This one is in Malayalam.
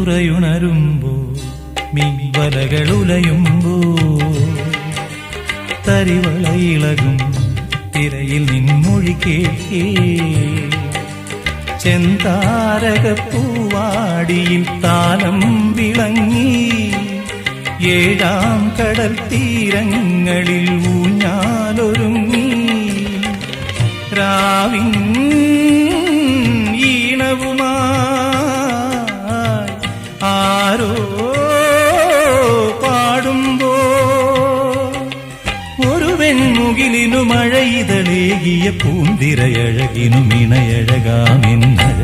തുറയുണരുമ്പോ മീൻവലകളുലയുമ്പോ തരിവളയിളകും തിരയിൽ നിൻമൊഴി കേൾക്കേ ചെന്താരകപ്പൂവാടിയിൽ താലം വിളങ്ങി ഏഴാം കടൽ തീരങ്ങളിൽ ഊഞ്ഞാലൊരുങ്ങി രാവിൻ ഈണവുമായി ആരോ പാടുമ്പോ ഒരു വെൺമുകിലിനു മഴയിതളേകിയ പൂന്തിരയഴകിനു മിണയഴകാമെന്നഴ